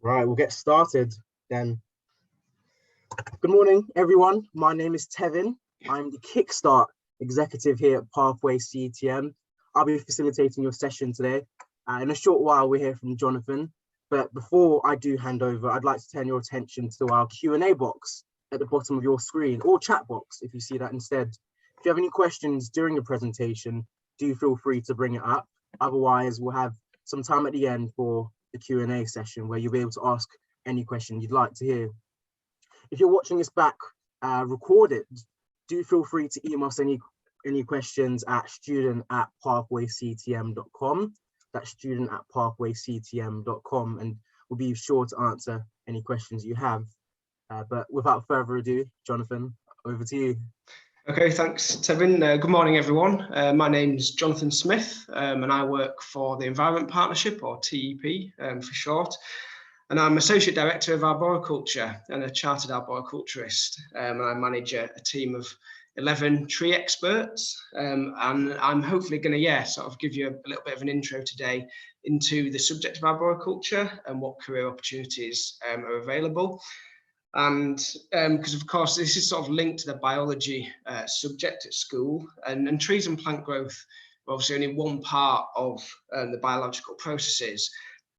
Right, we'll get started then. Good morning, everyone. My name is Tevin. I'm the Kickstart executive here at Pathway CTM. I'll be facilitating your session today. In a short while, we'll hear from Jonathan. But before I do hand over, I'd like to turn your attention to our Q&A box at the bottom of your screen, or chat box if you see that instead. If you have any questions during the presentation, do feel free to bring it up. Otherwise, we'll have some time at the end for the Q&A session where you'll be able to ask any question you'd like to hear. If you're watching this back recorded, do feel free to email us any questions at student@pathwayctm.com. That's student@pathwayctm.com, and we'll be sure to answer any questions you have. But without further ado, Jonathan, over to you. Okay, thanks, Tevin. Good morning, everyone. My name's Jonathan Smith, and I work for the Environment Partnership, or TEP for short. And I'm Associate Director of Arboriculture and a Chartered Arboriculturist. And I manage a team of 11 tree experts. And I'm hopefully going to, sort of give you a little bit of an intro today into the subject of arboriculture and what career opportunities are available. And because of course this is sort of linked to the biology subject at school, and trees and plant growth are obviously only one part of the biological processes,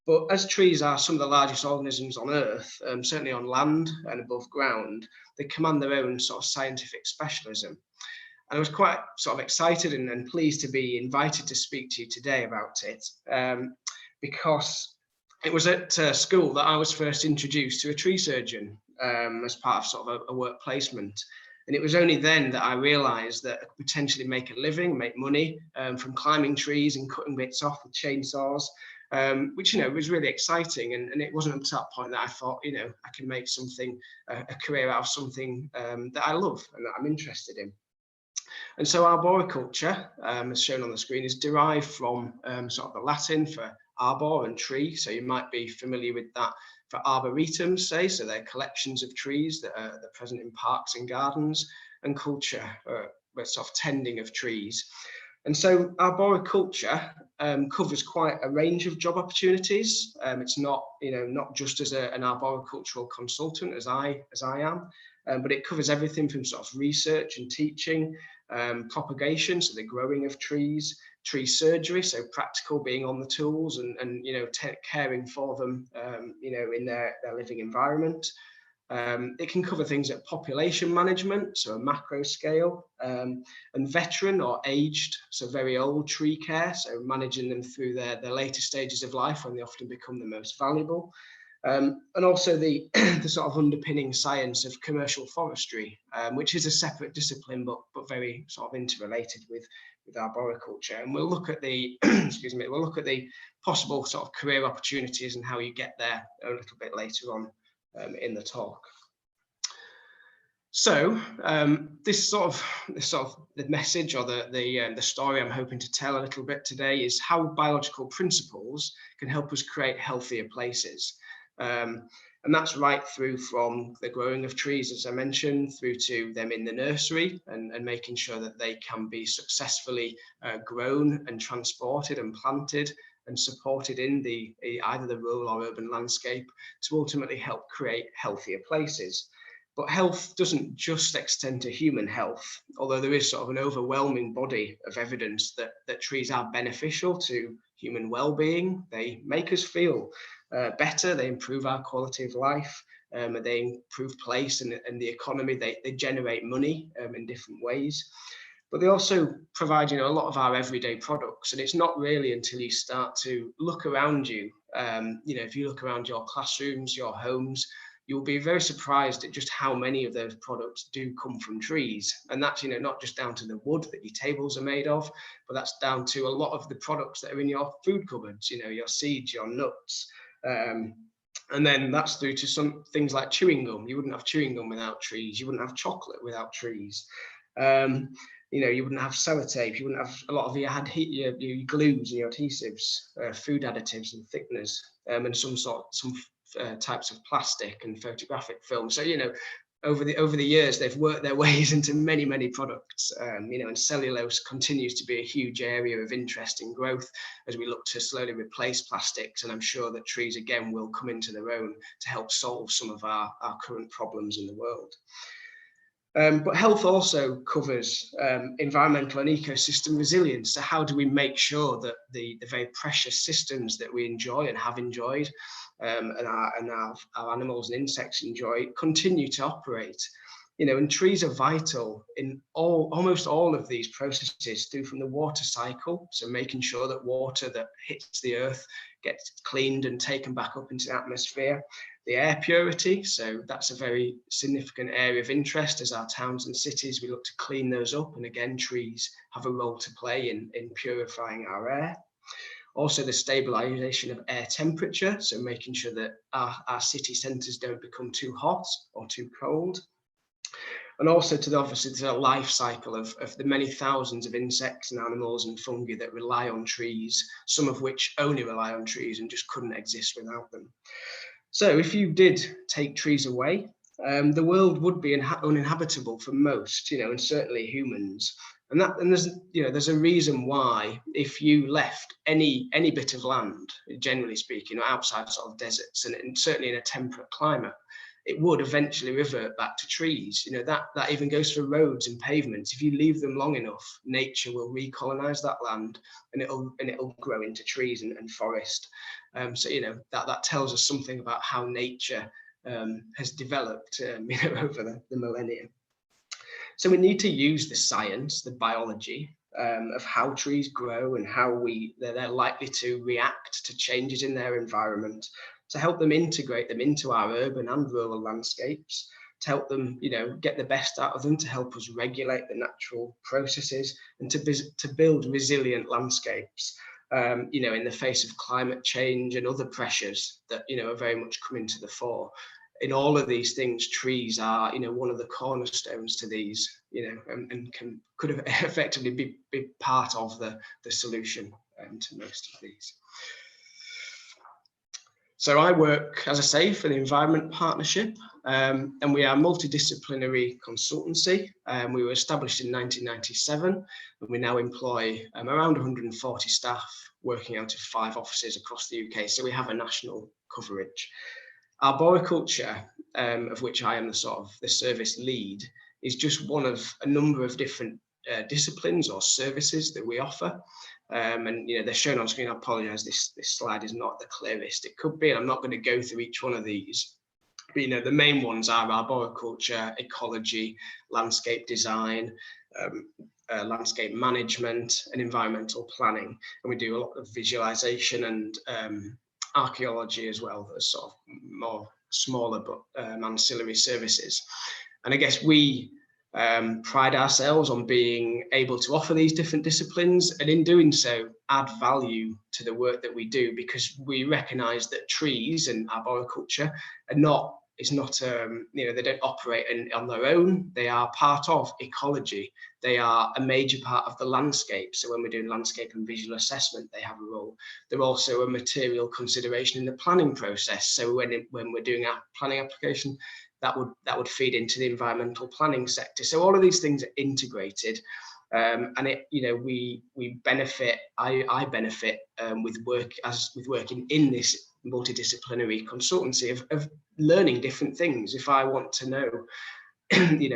but as trees are some of the largest organisms on earth, certainly on land and above ground, they command their own sort of scientific specialism. And I was quite sort of excited and pleased to be invited to speak to you today about it, because it was at school that I was first introduced to a tree surgeon as part of sort of a work placement. And it was only then that I realised that I could potentially make a living, make money from climbing trees and cutting bits off with chainsaws, which, was really exciting. And it wasn't until that point that I thought, I can make something, a career out of something that I love and that I'm interested in. And so arboriculture, as shown on the screen, is derived from sort of the Latin for arbor and tree. So you might be familiar with that for arboretums, say, so they're collections of trees that are present in parks and gardens, and culture, we're sort of tending of trees. And so arboriculture covers quite a range of job opportunities. It's not, not just as an arboricultural consultant as I am, but it covers everything from sort of research and teaching, propagation, so the growing of trees, tree surgery, so practical, being on the tools and caring for them, in their living environment. It can cover things like population management, so a macro scale, and veteran or aged, so very old tree care, so managing them through their later stages of life when they often become the most valuable. And also the sort of underpinning science of commercial forestry, which is a separate discipline, but very sort of interrelated with arboriculture. And we'll look at the we'll look at the possible sort of career opportunities and how you get there a little bit later on in the talk. So this sort of the message, or the story I'm hoping to tell a little bit today, is how biological principles can help us create healthier places. And that's right through from the growing of trees, as I mentioned, through to them in the nursery and making sure that they can be successfully grown and transported and planted and supported in either the rural or urban landscape to ultimately help create healthier places. But health doesn't just extend to human health, although there is sort of an overwhelming body of evidence that trees are beneficial to human well-being. They make us feel better, they improve our quality of life, they improve place and the economy, they generate money in different ways. But they also provide, a lot of our everyday products. And it's not really until you start to look around you, if you look around your classrooms, your homes, you'll be very surprised at just how many of those products do come from trees. And that's, not just down to the wood that your tables are made of, but that's down to a lot of the products that are in your food cupboards, your seeds, your nuts. And then that's through to some things like chewing gum. You wouldn't have chewing gum without trees. You wouldn't have chocolate without trees. You wouldn't have sellotape. You wouldn't have a lot of your glues and your adhesives, food additives and thickeners, and some types of plastic and photographic film. So, over the years, they've worked their ways into many products, and cellulose continues to be a huge area of interest in growth as we look to slowly replace plastics. And I'm sure that trees again will come into their own to help solve some of our current problems in the world. But health also covers environmental and ecosystem resilience. So how do we make sure that the very precious systems that we enjoy and have enjoyed, and our animals and insects enjoy, continue to operate? And trees are vital in almost all of these processes, through from the water cycle, so making sure that water that hits the earth gets cleaned and taken back up into the atmosphere. The air purity, so that's a very significant area of interest as our towns and cities, we look to clean those up. And again, trees have a role to play in purifying our air. Also, the stabilization of air temperature, so making sure that our city centres don't become too hot or too cold. And also obviously to the life cycle of the many thousands of insects and animals and fungi that rely on trees, some of which only rely on trees and just couldn't exist without them. So if you did take trees away, the world would be uninhabitable for most, and certainly humans. And there's a reason why, if you left any bit of land, generally speaking, outside sort of deserts and certainly in a temperate climate, it would eventually revert back to trees. That even goes for roads and pavements. If you leave them long enough, nature will recolonize that land, and it'll grow into trees and forest. So that tells us something about how nature has developed over the millennia. So we need to use the science, the biology of how trees grow and how they're likely to react to changes in their environment, to help them integrate them into our urban and rural landscapes, to help them, get the best out of them, to help us regulate the natural processes, and to build resilient landscapes, in the face of climate change and other pressures that, are very much coming to the fore. In all of these things, trees are, one of the cornerstones to these, and could effectively be part of the solution to most of these. So I work, as I say, for the Environment Partnership, and we are a multidisciplinary consultancy. We were established in 1997, and we now employ around 140 staff working out of 5 offices across the UK. So we have a national coverage. Arboriculture, of which I am the service lead, is just one of a number of different disciplines or services that we offer. And they're shown on screen. I apologize, this slide is not the clearest it could be, and I'm not going to go through each one of these. But the main ones are arboriculture, ecology, landscape design, landscape management, and environmental planning. And we do a lot of visualization and archaeology as well, as sort of more smaller but ancillary services. And I guess we pride ourselves on being able to offer these different disciplines, and in doing so add value to the work that we do, because we recognize that trees and arboriculture are not they don't operate on their own. They are part of ecology. They are a major part of the landscape. So when we're doing landscape and visual assessment, they have a role. They're also a material consideration in the planning process. So when we're doing our planning application, that would feed into the environmental planning sector. So all of these things are integrated, and we benefit. I benefit with working in this multidisciplinary consultancy of learning different things. If I want to know,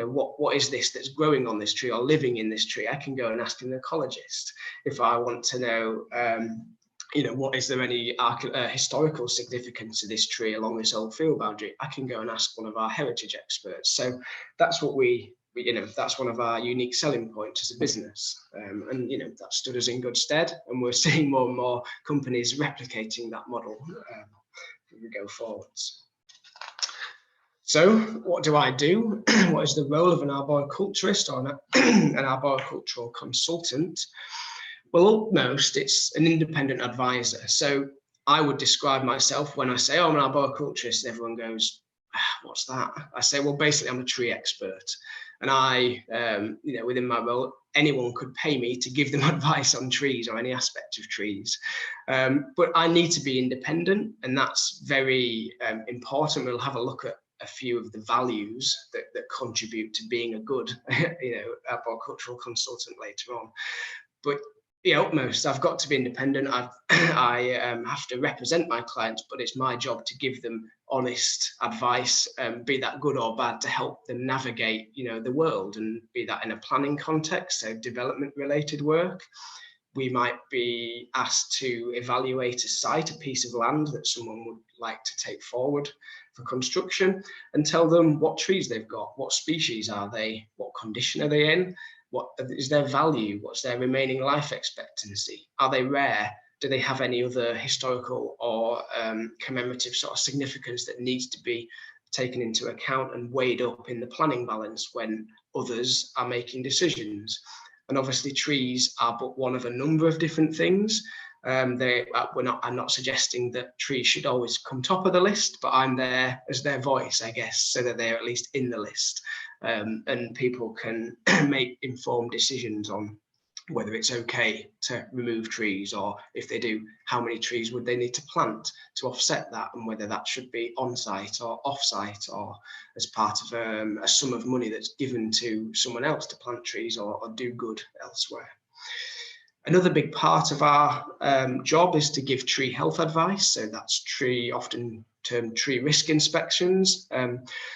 what is this that's growing on this tree or living in this tree, I can go and ask an ecologist. If I want to know, is there any historical significance to this tree along this old field boundary, I can go and ask one of our heritage experts. So that's what that's one of our unique selling points as a business, and that stood us in good stead, and we're seeing more and more companies replicating that model as we go forwards. So what do I do? What is the role of an arboriculturist or an arboricultural consultant? Well, at most, it's an independent advisor. So I would describe myself when I say, I'm an arboriculturist, and everyone goes, what's that? I say, well, basically, I'm a tree expert. And I, within my role, anyone could pay me to give them advice on trees or any aspect of trees. But I need to be independent, and that's very important. We'll have a look at a few of the values that contribute to being a good, arboricultural consultant later on. But the utmost, I've got to be independent. I have to represent my clients, but it's my job to give them honest advice, be that good or bad, to help them navigate, the world, and be that in a planning context, so development-related work. We might be asked to evaluate a site, a piece of land that someone would like to take forward for construction, and tell them what trees they've got, what species are they, what condition are they in, what is their value, what's their remaining life expectancy, are they rare, do they have any other historical or commemorative sort of significance that needs to be taken into account and weighed up in the planning balance when others are making decisions. And obviously trees are but one of a number of different things. I'm not suggesting that trees should always come top of the list, but I'm there as their voice, I guess, so that they're at least in the list, and people can make informed decisions on whether it's okay to remove trees, or if they do, how many trees would they need to plant to offset that, and whether that should be on-site or off-site, or as part of a sum of money that's given to someone else to plant trees or do good elsewhere. Another big part of our job is to give tree health advice. So that's often termed tree risk inspections.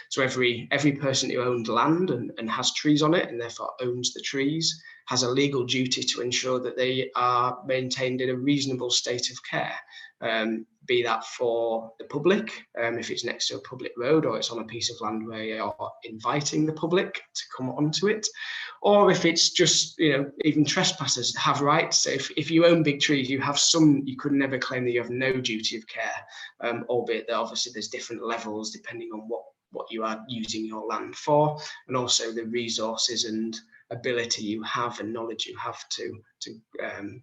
So every person who owns land and has trees on it, and therefore owns the trees, has a legal duty to ensure that they are maintained in a reasonable state of care. Be that for the public, if it's next to a public road, or it's on a piece of land where you're inviting the public to come onto it, or if it's just, even trespassers have rights. So if you own big trees, you could never claim that you have no duty of care, albeit that obviously there's different levels depending on what you are using your land for, and also the resources and ability you have and knowledge you have to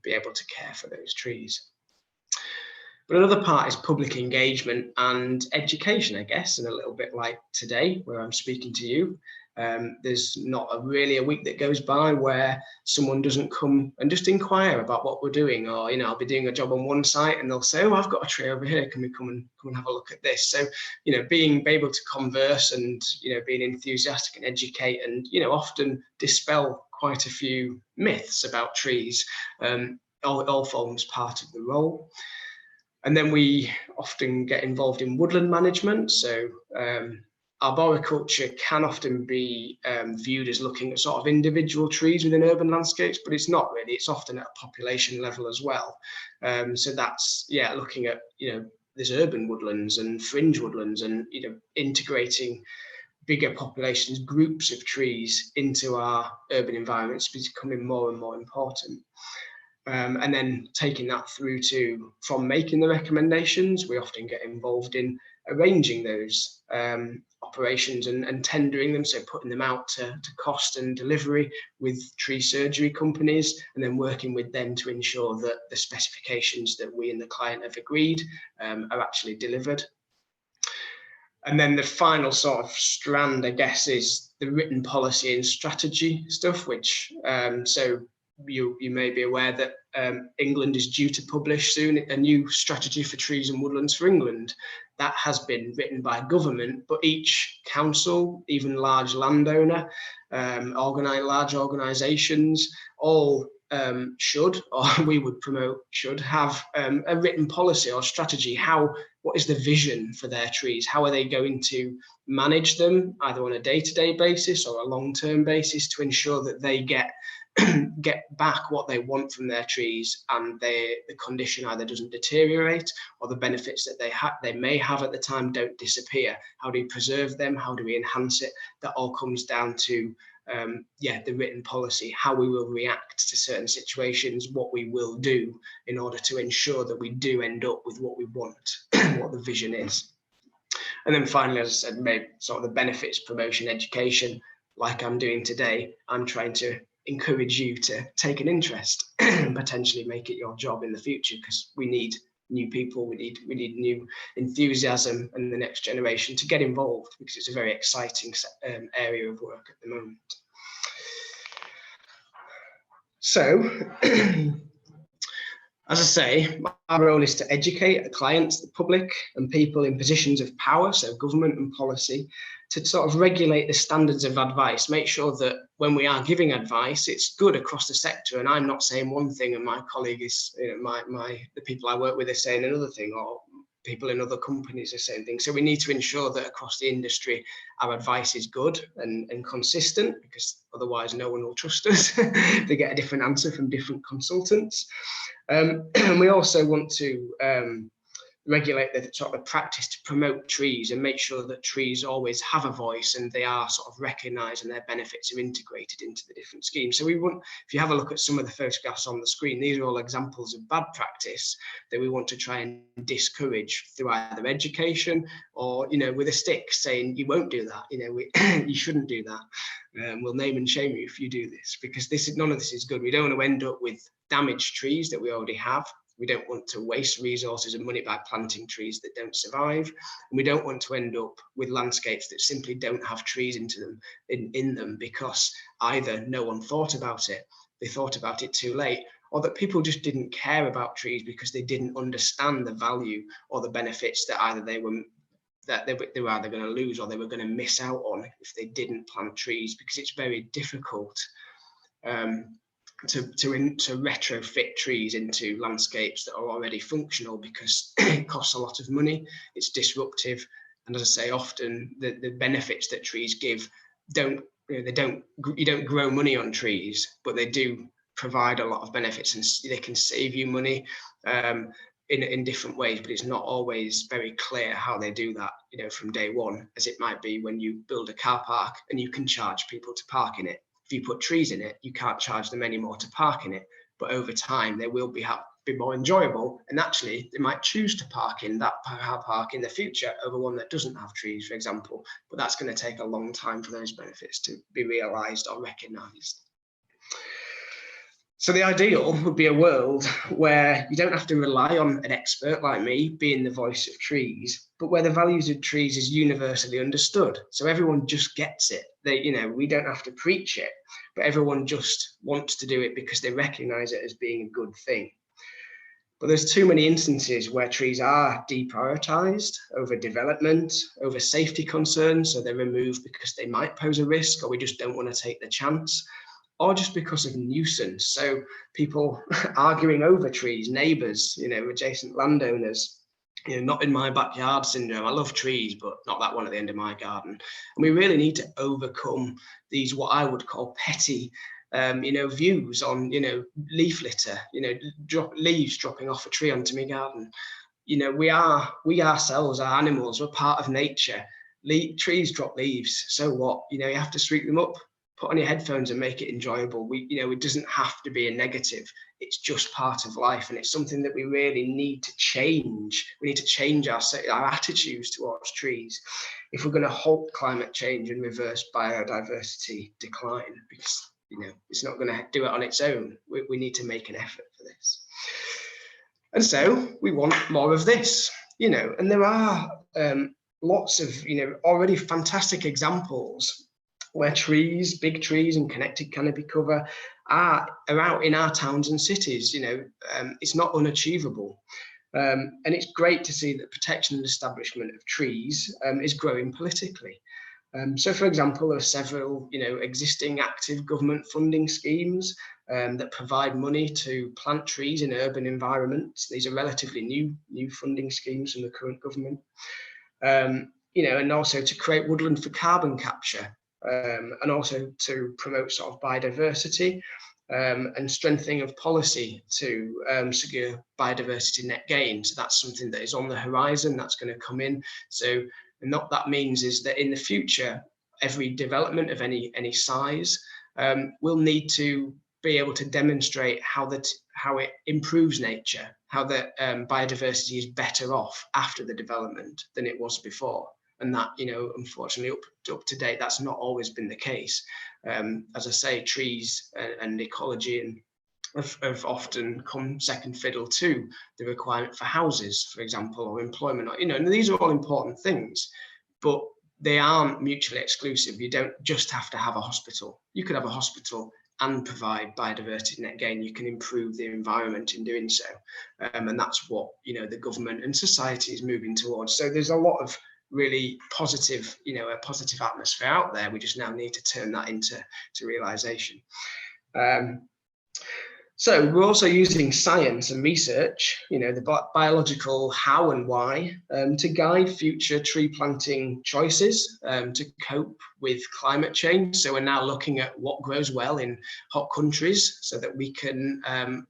be able to care for those trees. But another part is public engagement and education, I guess, and a little bit like today, where I'm speaking to you. There's not really a week that goes by where someone doesn't come and just inquire about what we're doing, or I'll be doing a job on one site and they'll say, "Oh, I've got a tree over here. Can we come and have a look at this?" So being able to converse and being enthusiastic and educate and often dispel quite a few myths about trees, all forms part of the role. And then we often get involved in woodland management. So arboriculture can often be viewed as looking at sort of individual trees within urban landscapes, but it's not really. It's often at a population level as well. So that's looking at there's urban woodlands and fringe woodlands, and integrating bigger populations, groups of trees into our urban environments is becoming more and more important. And then taking that through to, from making the recommendations, we often get involved in arranging those operations and tendering them, so putting them out to cost and delivery with tree surgery companies, and then working with them to ensure that the specifications that we and the client have agreed are actually delivered. And then the final sort of strand, I guess, is the written policy and strategy stuff, which so you may be aware that England is due to publish soon a new strategy for trees and woodlands for England. That has been written by government, but each council, even large landowner, large organisations, all should, or we would promote, should have a written policy or strategy. What is the vision for their trees? How are they going to manage them, either on a day-to-day basis or a long-term basis, to ensure that they get back what they want from their trees, and the condition either doesn't deteriorate, or the benefits that they may have at the time don't disappear? How do we preserve them? How do we enhance it? That all comes down to the written policy, how we will react to certain situations, what we will do in order to ensure that we do end up with what we want, what the vision is. And then finally, as I said, maybe sort of the benefits, promotion, education, like I'm doing today. I'm trying to encourage you to take an interest and potentially make it your job in the future, because we need new people, we need new enthusiasm and the next generation to get involved, because it's a very exciting area of work at the moment. So As I say, my role is to educate the clients, the public, and people in positions of power, so government and policy, to sort of regulate the standards of advice, make sure that when we are giving advice, it's good across the sector. And I'm not saying one thing and my colleague is, the people I work with are saying another thing, or people in other companies are saying things. So we need to ensure that across the industry, our advice is good and consistent, because otherwise no one will trust us. They get a different answer from different consultants. And we also want to regulate the sort of practice to promote trees and make sure that trees always have a voice and they are sort of recognised and their benefits are integrated into the different schemes. So we want, if you have a look at some of the photographs on the screen, these are all examples of bad practice that we want to try and discourage through either education or, with a stick saying, you won't do that, you shouldn't do that. We'll name and shame you if you do this, because none of this is good. We don't want to end up with damaged trees that we already have. We don't want to waste resources and money by planting trees that don't survive. And we don't want to end up with landscapes that simply don't have trees in them because either no one thought about it, they thought about it too late, or that people just didn't care about trees because they didn't understand the value or the benefits that either they were either going to lose or they were going to miss out on if they didn't plant trees, because it's very difficult to retrofit trees into landscapes that are already functional, because it costs a lot of money, it's disruptive, and as I say, often the benefits that trees give you don't grow money on trees, but they do provide a lot of benefits, and they can save you money in different ways, but it's not always very clear how they do that, from day one, as it might be when you build a car park and you can charge people to park in it. If you put trees in it, you can't charge them anymore to park in it, but over time they will be more enjoyable, and actually they might choose to park in that car park in the future over one that doesn't have trees, for example, but that's going to take a long time for those benefits to be realised or recognised. So the ideal would be a world where you don't have to rely on an expert like me being the voice of trees, but where the values of trees is universally understood. So everyone just gets it. We don't have to preach it, but everyone just wants to do it because they recognise it as being a good thing. But there's too many instances where trees are deprioritised over development, over safety concerns, so they're removed because they might pose a risk, or we just don't want to take the chance, or just because of nuisance. So people arguing over trees, neighbours, adjacent landowners, not in my backyard syndrome. I love trees, but not that one at the end of my garden. And we really need to overcome these, what I would call petty, views on, leaf litter, leaves dropping off a tree onto my garden. We ourselves are animals, we're part of nature. Trees drop leaves, so what? You have to sweep them up, put on your headphones and make it enjoyable. It doesn't have to be a negative. It's just part of life, and it's something that we really need to change. We need to change our attitudes towards trees if we're going to halt climate change and reverse biodiversity decline, because it's not going to do it on its own. We need to make an effort for this. And so we want more of this, and there are lots of, already fantastic examples where trees, big trees and connected canopy cover are out in our towns and cities. It's not unachievable. And it's great to see that protection and establishment of trees is growing politically. So, for example, there are several, existing active government funding schemes that provide money to plant trees in urban environments. These are relatively new funding schemes from the current government. And also to create woodland for carbon capture. And also to promote sort of biodiversity and strengthening of policy to secure biodiversity net gain. So that's something that is on the horizon, that's going to come in. So what that means is that in the future, every development of any size will need to be able to demonstrate how it improves nature, how the biodiversity is better off after the development than it was before. And that, unfortunately, up to date, that's not always been the case. As I say, trees and ecology have often come second fiddle to the requirement for houses, for example, or employment. And these are all important things, but they aren't mutually exclusive. You don't just have to have a hospital. You could have a hospital and provide biodiversity. And again, you can improve the environment in doing so. And that's what, the government and society is moving towards. So there's a lot of really positive, a positive atmosphere out there. We just now need to turn that into realization. So we're also using science and research, the biological how and why, to guide future tree planting choices, to cope with climate change. So we're now looking at what grows well in hot countries so that we can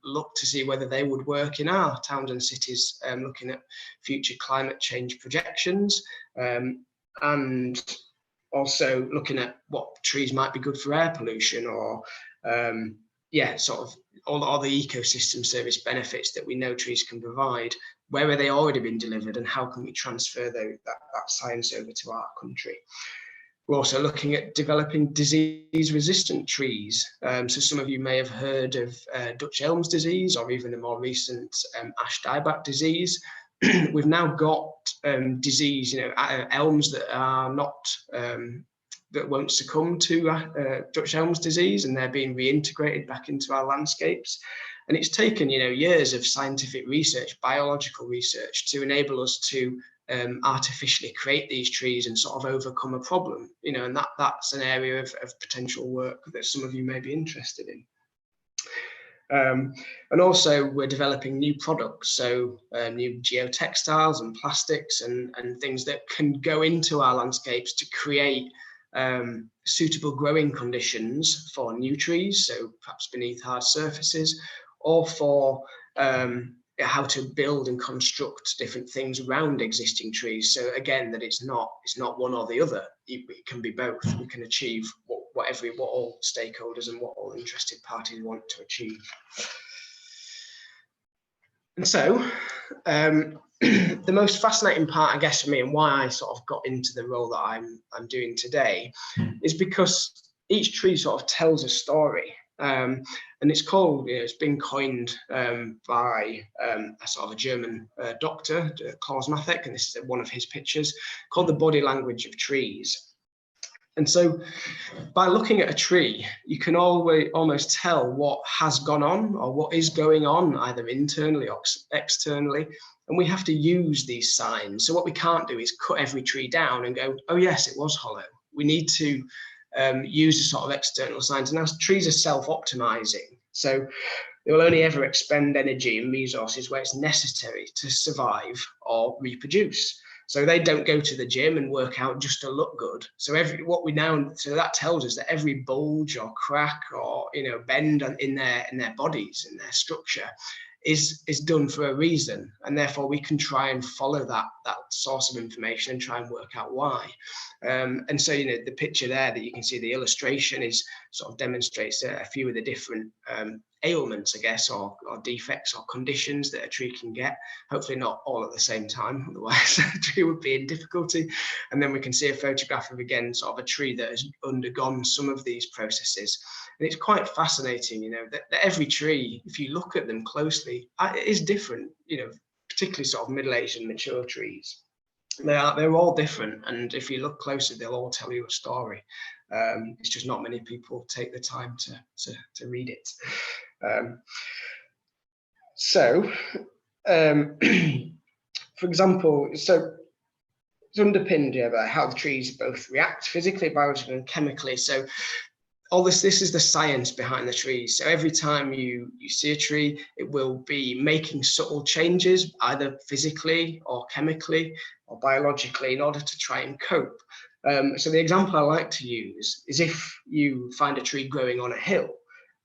look to see whether they would work in our towns and cities, looking at future climate change projections, and also looking at what trees might be good for air pollution, or sort of all the ecosystem service benefits that we know trees can provide. Where are they already been delivered, and how can we transfer that science over to our country? We're also looking at developing disease-resistant trees. So some of you may have heard of Dutch elm's disease, or even the more recent ash dieback disease. We've now got disease, elms that are not that won't succumb to Dutch elm's disease, and they're being reintegrated back into our landscapes. And it's taken, years of scientific research, biological research, to enable us to artificially create these trees and sort of overcome a problem, and that's an area of potential work that some of you may be interested in. And also we're developing new products, so new geotextiles and plastics and things that can go into our landscapes to create suitable growing conditions for new trees, so perhaps beneath hard surfaces, or for how to build and construct different things around existing trees. So again, that it's not one or the other. It can be both. We can achieve what all stakeholders and what all interested parties want to achieve. And so the most fascinating part, I guess, for me, and why I sort of got into the role that I'm doing today, is because each tree sort of tells a story. And it's called, it's been coined by a sort of a German doctor, Klaus Mathek, and this is one of his pictures, called the body language of trees. And so by looking at a tree, you can almost tell what has gone on or what is going on, either internally or externally. And we have to use these signs. So what we can't do is cut every tree down and go, oh yes, it was hollow. We need to use a sort of external signs. And as trees are self-optimizing, so they will only ever expend energy and resources where it's necessary to survive or reproduce. So they don't go to the gym and work out just to look good. So that tells us that every bulge or crack or bend in their bodies, in their structure, is done for a reason, and therefore we can try and follow that source of information and try and work out why. And so the picture there that you can see, the illustration, is sort of demonstrates a few of the different ailments, I guess, or defects or conditions that a tree can get. Hopefully not all at the same time, otherwise a tree would be in difficulty. And then we can see a photograph of, again, sort of a tree that has undergone some of these processes. And it's quite fascinating, that every tree, if you look at them closely, it is different, particularly sort of middle-aged and mature trees. They're all different, and if you look closer, they'll all tell you a story. It's just not many people take the time to read it. For example, so it's underpinned by how the trees both react physically, biologically, and chemically. So all this is the science behind the trees. So every time you see a tree, it will be making subtle changes, either physically or chemically or biologically, in order to try and cope. So the example I like to use is if you find a tree growing on a hill,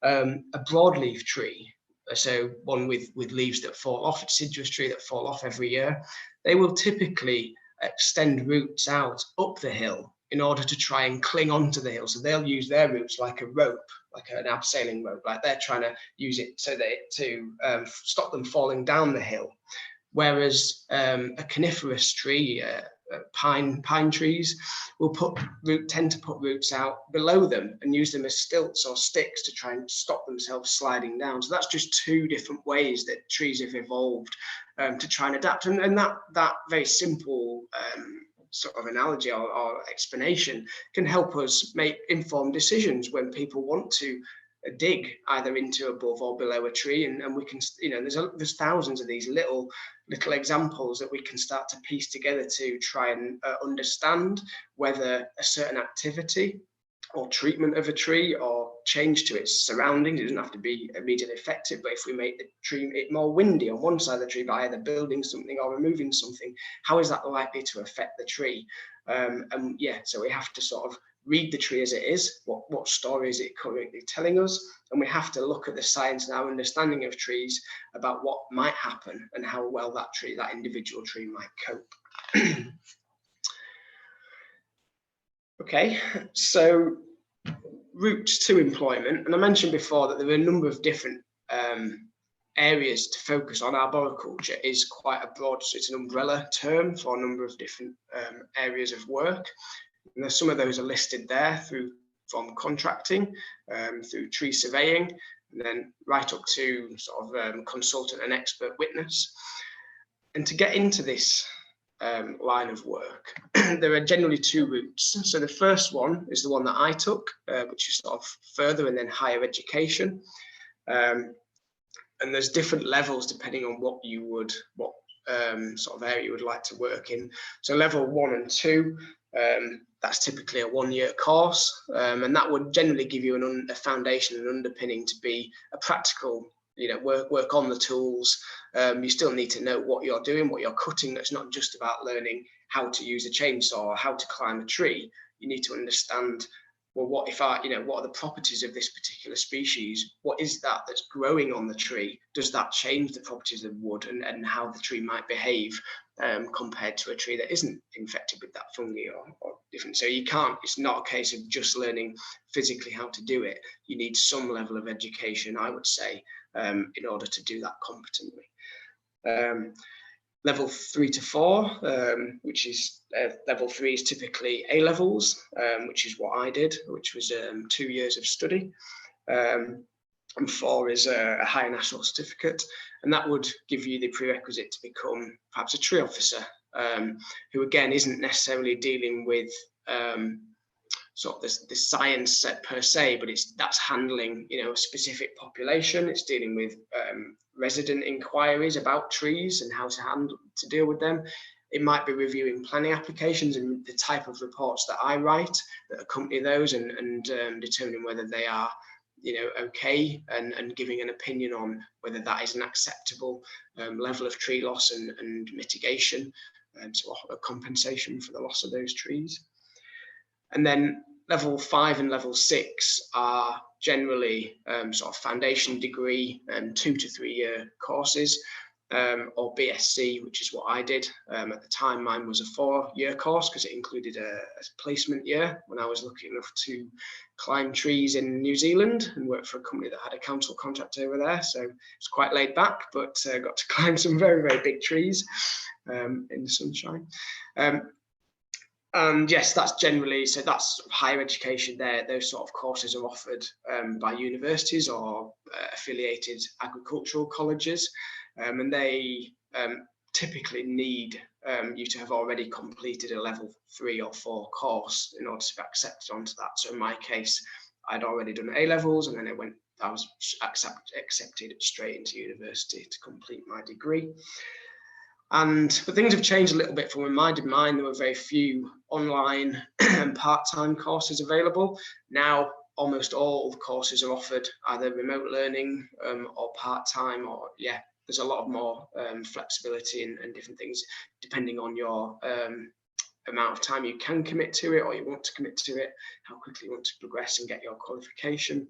a broadleaf tree, so one with leaves that fall off, a deciduous tree that fall off every year, they will typically extend roots out up the hill in order to try and cling onto the hill. So they'll use their roots like a rope, like an abseiling rope, like they're trying to use it so to stop them falling down the hill. Whereas a coniferous tree, pine trees, will tend to put roots out below them and use them as stilts or sticks to try and stop themselves sliding down. So that's just two different ways that trees have evolved to try and adapt. And that very simple sort of analogy or explanation can help us make informed decisions when people want to dig either into, above or below a tree, and we can, there's thousands of these little examples that we can start to piece together to try and understand whether a certain activity or treatment of a tree or change to its surroundings, it doesn't have to be immediately effective, but if we make the tree it more windy on one side of the tree by either building something or removing something, how is that likely to affect the tree? And yeah, so we have to sort of read the tree as it is, what story is it currently telling us, and we have to look at the science and our understanding of trees about what might happen and how well that individual tree might cope. Okay, so routes to employment, and I mentioned before that there are a number of different areas to focus on. Arboriculture is quite a broad, so it's an umbrella term for a number of different areas of work. And some of those are listed there from contracting, through tree surveying, and then right up to sort of consultant and expert witness. And to get into this line of work, there are generally two routes. So the first one is the one that I took, which is sort of further and then higher education. And there's different levels depending on what sort of area you would like to work in. So level 1 and 2, that's typically a 1-year course, and that would generally give you a foundation and underpinning to be a practical, work on the tools. You still need to know what you're doing, what you're cutting. That's not just about learning how to use a chainsaw or how to climb a tree. You need to understand, well, what are the properties of this particular species? What is that's growing on the tree? Does that change the properties of wood and how the tree might behave compared to a tree that isn't infected with that fungi or different? So it's not a case of just learning physically how to do it. You need some level of education, I would say, in order to do that competently. Level 3 to 4, which is level 3 is typically A levels, which is what I did, which was 2 years of study. And 4 is a higher national certificate, and that would give you the prerequisite to become perhaps a tree officer, who again isn't necessarily dealing with sort of the science per se, but that's handling a specific population. It's dealing with resident inquiries about trees and how to deal with them. It might be reviewing planning applications and the type of reports that I write that accompany those, and determining whether they are okay, and giving an opinion on whether that is an acceptable level of tree loss and mitigation, so a compensation for the loss of those trees. And then level 5 and level 6 are generally sort of foundation degree and 2 to 3 year courses, or BSc, which is what I did. At the time, mine was a 4-year course because it included a placement year when I was lucky enough to climb trees in New Zealand and work for a company that had a council contract over there. So it's quite laid back, but got to climb some very, very big trees in the sunshine. And yes, that's generally, so that's higher education there. Those sort of courses are offered by universities or affiliated agricultural colleges, and they typically need you to have already completed a level 3 or 4 course in order to be accepted onto that. So in my case, I'd already done A levels, and then I was accepted straight into university to complete my degree. But things have changed a little bit from when I did mine. There were very few online and part-time courses available. Now, almost all the courses are offered either remote learning or part-time, or there's a lot more flexibility and different things depending on your amount of time you can commit to it, or you want to commit to it, how quickly you want to progress and get your qualification.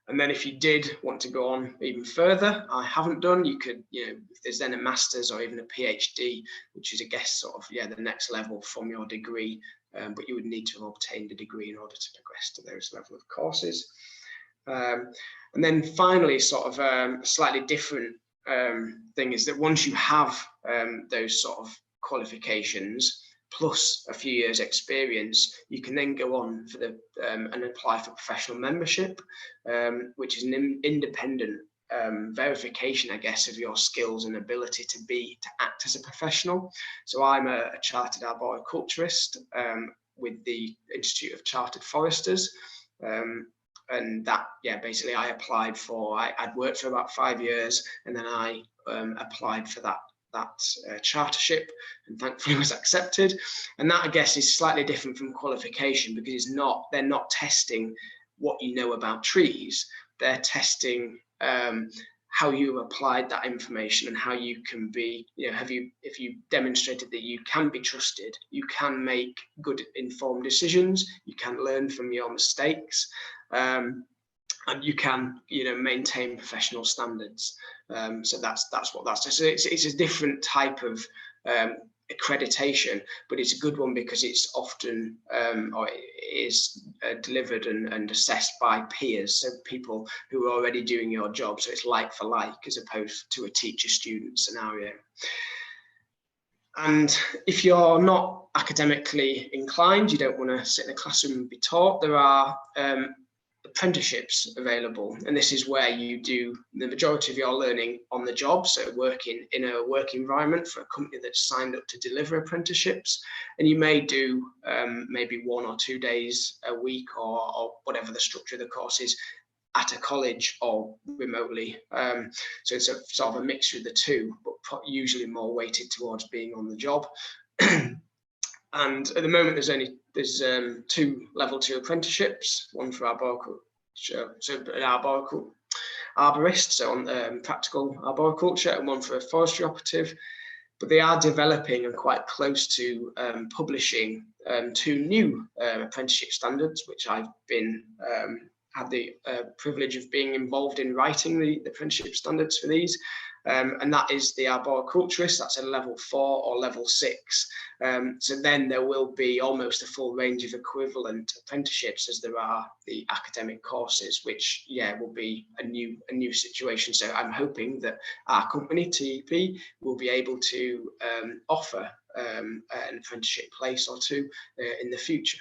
And then if you did want to go on even further, I haven't done, you could, if there's then a master's or even a PhD, which is, I guess, sort of, the next level from your degree, but you would need to have obtained a degree in order to progress to those level of courses. And then finally, sort of a slightly different thing is that once you have those sort of qualifications, plus a few years experience, you can then go on for and apply for professional membership, which is an independent verification, I guess, of your skills and ability to act as a professional. So I'm a chartered arboriculturist with the Institute of Chartered Foresters, And that, yeah, basically I applied for, I'd worked for about 5 years, and then I applied for that chartership, and thankfully was accepted. And that, I guess, is slightly different from qualification, because they're not testing what you know about trees. They're testing how you applied that information and how you can be, if you demonstrated that you can be trusted, you can make good informed decisions, you can learn from your mistakes, and you can, maintain professional standards. So that's what that's. So it's a different type of accreditation, but it's a good one because it's often or it is delivered and assessed by peers, so people who are already doing your job. So it's like for like, as opposed to a teacher-student scenario. And if you're not academically inclined, you don't want to sit in a classroom and be taught, there are apprenticeships available, and this is where you do the majority of your learning on the job, so working in a work environment for a company that's signed up to deliver apprenticeships. And you may do maybe 1 or 2 days a week, or whatever the structure of the course is, at a college or remotely. So it's a sort of a mixture of the two, but usually more weighted towards being on the job. And at the moment, there's 2 level 2 apprenticeships, one for arboriculture, so an arborist, so on practical arboriculture, and one for a forestry operative. But they are developing and quite close to publishing 2 new apprenticeship standards, which I've been had the privilege of being involved in writing the apprenticeship standards for these. And that is the Arboriculturist, that's a level 4 or level 6. So then there will be almost a full range of equivalent apprenticeships as there are the academic courses, which, yeah, will be a new situation. So I'm hoping that our company, TEP, will be able to offer an apprenticeship place or 2 in the future.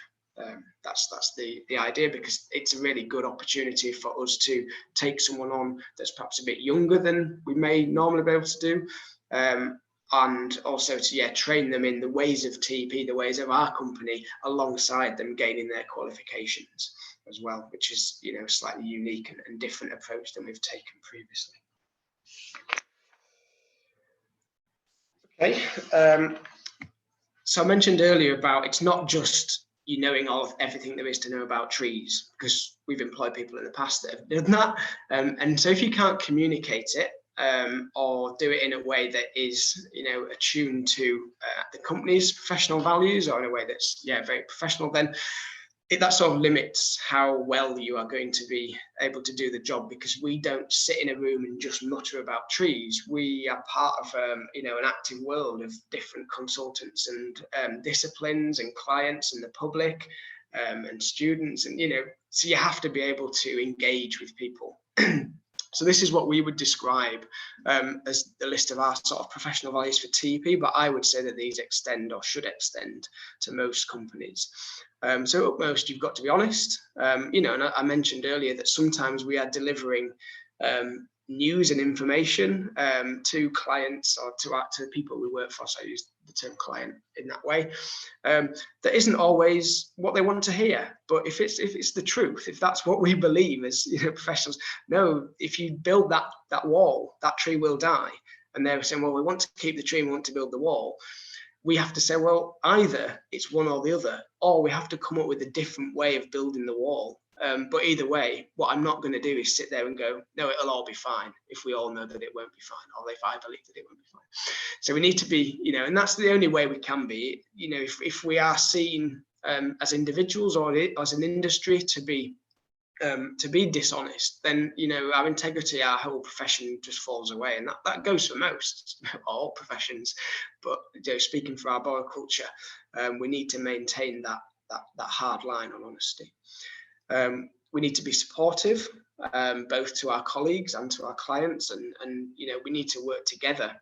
That's the idea, because it's a really good opportunity for us to take someone on that's perhaps a bit younger than we may normally be able to do, and also to train them in the ways of TEP, the ways of our company, alongside them gaining their qualifications as well, which is slightly unique and different approach than we've taken previously. Okay, so I mentioned earlier about it's not just knowing everything there is to know about trees, because we've employed people in the past that have done that. And so if you can't communicate it or do it in a way that is, attuned to the company's professional values, or in a way that's, very professional, then that sort of limits how well you are going to be able to do the job, because we don't sit in a room and just mutter about trees. We are part of an active world of different consultants and disciplines and clients and the public and students, and so you have to be able to engage with people. So this is what we would describe as the list of our sort of professional values for TEP, but I would say that these extend, or should extend, to most companies. So utmost, you've got to be honest, and I mentioned earlier that sometimes we are delivering news and information to clients, or to the people we work for, so I use the term client in that way, that isn't always what they want to hear. But if it's the truth, if that's what we believe as professionals, no, if you build that wall, that tree will die. And they're saying, well, we want to keep the tree and we want to build the wall. We have to say, well, either it's one or the other, or we have to come up with a different way of building the wall. But either way, what I'm not going to do is sit there and go, no, it'll all be fine, if we all know that it won't be fine, or if I believe that it won't be fine. So we need to be, and that's the only way we can be, if we are seen as individuals or as an industry to be dishonest, then our integrity, our whole profession just falls away. And that goes for most all professions, but speaking for arboriculture, we need to maintain that hard line on honesty. We need to be supportive, both to our colleagues and to our clients, and we need to work together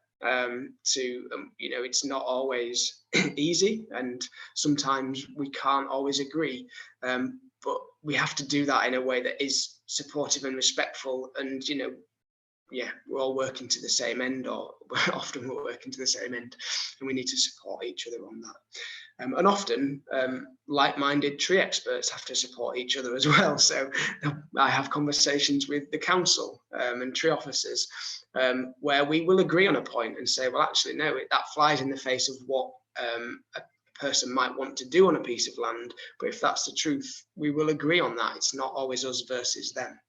it's not always easy, and sometimes we can't always agree, but we have to do that in a way that is supportive and respectful, and we're all working to the same end, or often we're working to the same end, and we need to support each other on that. And often like-minded tree experts have to support each other as well. So I have conversations with the council and tree officers where we will agree on a point and say, well, actually, no, that flies in the face of what a person might want to do on a piece of land. But if that's the truth, we will agree on that. It's not always us versus them.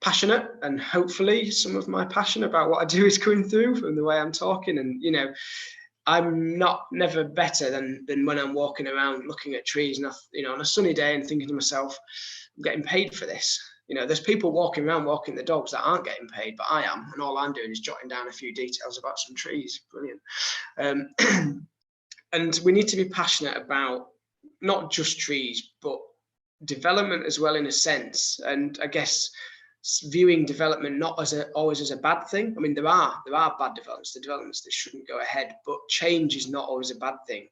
Passionate, and hopefully some of my passion about what I do is coming through from the way I'm talking. And I'm never better than when I'm walking around looking at trees and on a sunny day and thinking to myself, I'm getting paid for this. There's people walking around walking the dogs that aren't getting paid, but I am, and all I'm doing is jotting down a few details about some trees. Brilliant. And we need to be passionate about not just trees, but development as well, in a sense. And I guess viewing development not as always as a bad thing. I mean, there are bad developments, the developments that shouldn't go ahead, but change is not always a bad thing,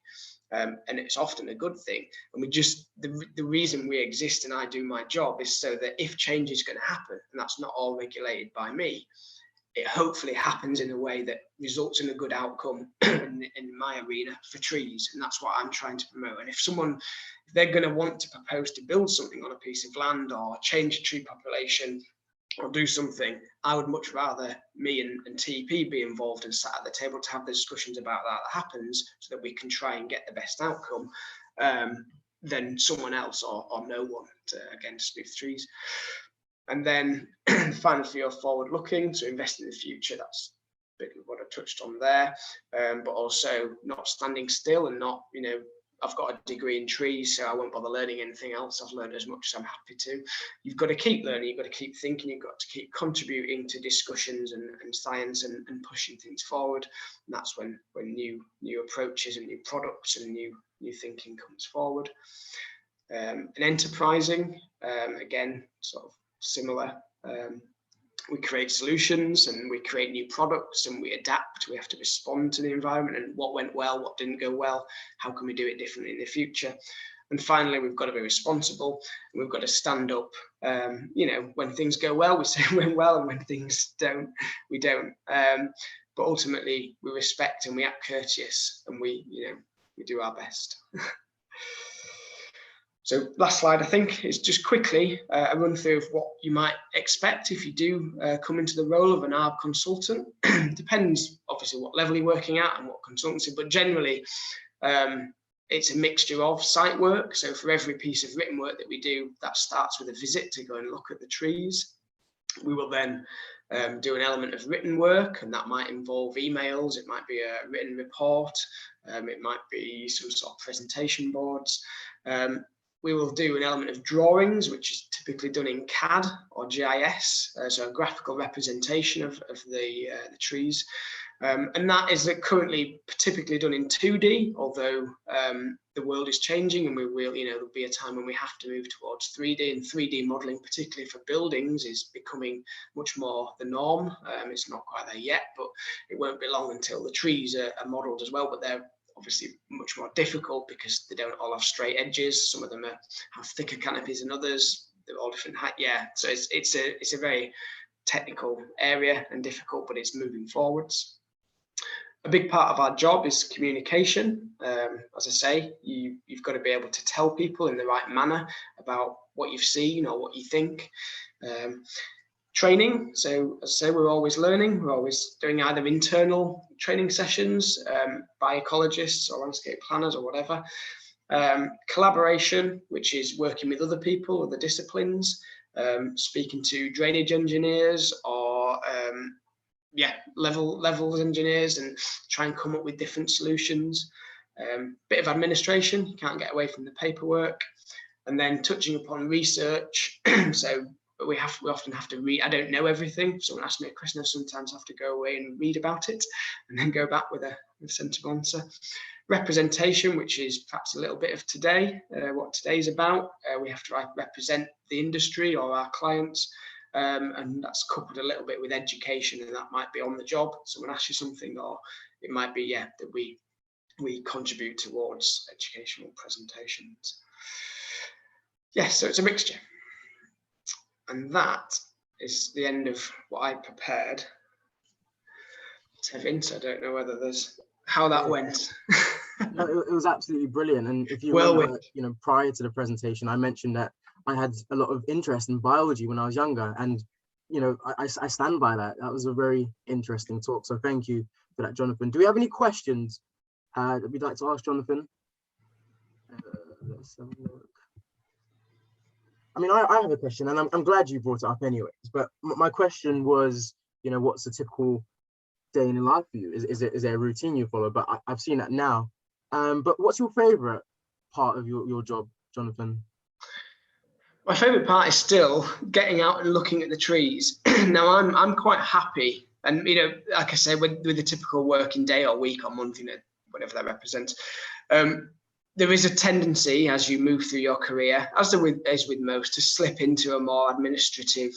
and it's often a good thing. And we just the reason we exist and I do my job is so that if change is going to happen, and that's not all regulated by me, it hopefully happens in a way that results in a good outcome in my arena for trees. And that's what I'm trying to promote. And if they're going to want to propose to build something on a piece of land or change a tree population or do something, I would much rather me and TEP be involved and sat at the table to have the discussions about that happens, so that we can try and get the best outcome, than someone else or no one to, again, smooth trees. And then finally, for your forward looking, so invest in the future. That's a bit of what I touched on there, but also not standing still and not, I've got a degree in trees, so I won't bother learning anything else. I've learned as much as I'm happy to. You've got to keep learning, you've got to keep thinking, you've got to keep contributing to discussions and science and pushing things forward. And that's when new approaches and new products and new thinking comes forward. And enterprising, again, sort of similar. We create solutions and we create new products and we adapt. We have to respond to the environment and what went well, what didn't go well, how can we do it differently in the future. And finally, we've got to be responsible and we've got to stand up. When things go well, we say it went well, and when things don't, we don't. But ultimately, we respect and we act courteous and we do our best. So last slide, I think, is just quickly a run through of what you might expect if you do come into the role of an ARB consultant. Depends, obviously, what level you're working at and what consultancy, but generally, it's a mixture of site work. So for every piece of written work that we do, that starts with a visit to go and look at the trees. We will then do an element of written work, and that might involve emails, it might be a written report, it might be some sort of presentation boards. We will do an element of drawings, which is typically done in CAD or GIS, so a graphical representation of the trees. And that is currently typically done in 2D, although the world is changing and we will, there'll be a time when we have to move towards 3D, and 3D modelling, particularly for buildings, is becoming much more the norm. It's not quite there yet, but it won't be long until the trees are modelled as well, but they're obviously much more difficult because they don't all have straight edges. Some of them have thicker canopies than others. They're all different height. Yeah, so it's a very technical area and difficult, but it's moving forwards. A big part of our job is communication. As I say, you've got to be able to tell people in the right manner about what you've seen or what you think. Training, so as I say, we're always learning. We're always doing either internal training sessions by ecologists or landscape planners or whatever. Collaboration, which is working with other people, other disciplines, speaking to drainage engineers or levels engineers and try and come up with different solutions. Bit of administration, you can't get away from the paperwork, and then touching upon research. So we often have to read. I don't know everything. If someone asks me a question, I sometimes have to go away and read about it and then go back with a sensible answer. Representation, which is perhaps a little bit of today, what today's about. We have to represent the industry or our clients, and that's coupled a little bit with education, and that might be on the job. Someone asks you something, or it might be that we contribute towards educational presentations. Yes, so it's a mixture. And that is the end of what I prepared. Tevin, so I don't know whether there's how that went. No, it was absolutely brilliant. And if you Well, remember, prior to the presentation, I mentioned that I had a lot of interest in biology when I was younger, and I stand by that. That was a very interesting talk. So thank you for that, Jonathan. Do we have any questions that we'd like to ask Jonathan? Let's have a look. I mean, I have a question, and I'm glad you brought it up anyways. But my question was, what's a typical day in life for you? Is there a routine you follow? But I've seen that now. But what's your favorite part of your job, Jonathan? My favorite part is still getting out and looking at the trees. Now I'm quite happy, and like I say, with the typical working day or week or month, whatever that represents, there is a tendency as you move through your career, as with most, to slip into a more administrative,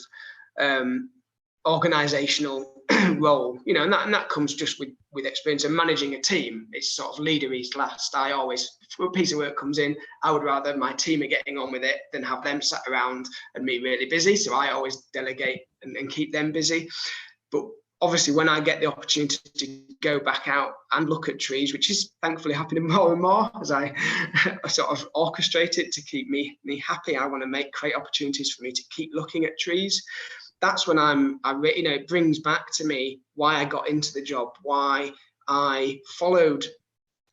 organizational role, and that comes just with experience of managing a team. It's sort of leader eats last. I always, if a piece of work comes in, I would rather my team are getting on with it than have them sat around and me really busy. So I always delegate and keep them busy. But obviously, when I get the opportunity to go back out and look at trees, which is thankfully happening more and more as I sort of orchestrate it to keep me happy, I want to create opportunities for me to keep looking at trees. That's when it brings back to me why I got into the job, why I followed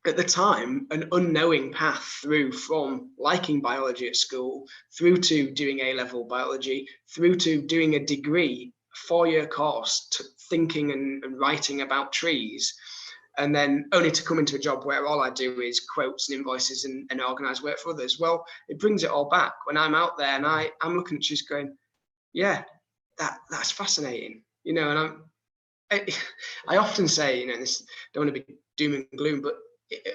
at the time an unknowing path through from liking biology at school, through to doing A-level biology, through to doing a degree, 4-year course, to thinking and writing about trees, and then only to come into a job where all I do is quotes and invoices and organise work for others. Well, it brings it all back when I'm out there and I'm looking at trees going, yeah, that's fascinating, and I often say, this, don't want to be doom and gloom, but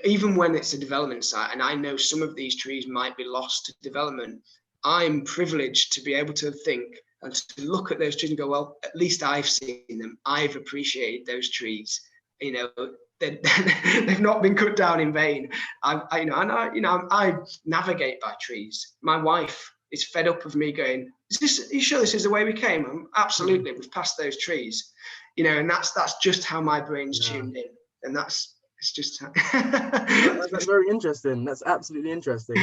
even when it's a development site and I know some of these trees might be lost to development, I'm privileged to be able to think and to look at those trees and go, well, at least I've seen them. I've appreciated those trees. They've not been cut down in vain. I navigate by trees. My wife is fed up of me going, are you sure this is the way we came? Absolutely, we've passed those trees, and that's just how my brain's tuned in, and it's just that's very interesting. That's absolutely interesting.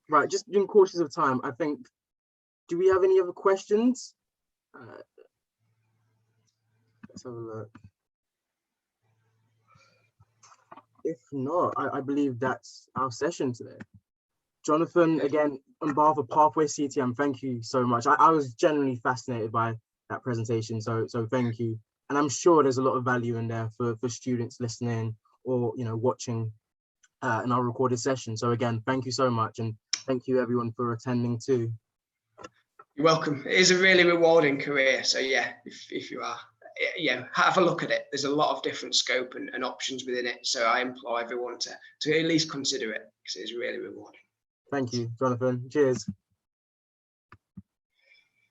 Right, just being cautious of time, I think, do we have any other questions? Let's have a look. If not, I believe that's our session today. Jonathan, again, on behalf of Pathway CTM, thank you so much. I was genuinely fascinated by that presentation, so thank you. And I'm sure there's a lot of value in there for students listening or watching in our recorded session. So again, thank you so much, and thank you everyone for attending too. You're welcome. It is a really rewarding career. So yeah, if you are, have a look at it. There's a lot of different scope and options within it. So I implore everyone to at least consider it, because it is really rewarding. Thank you, Jonathan. Cheers.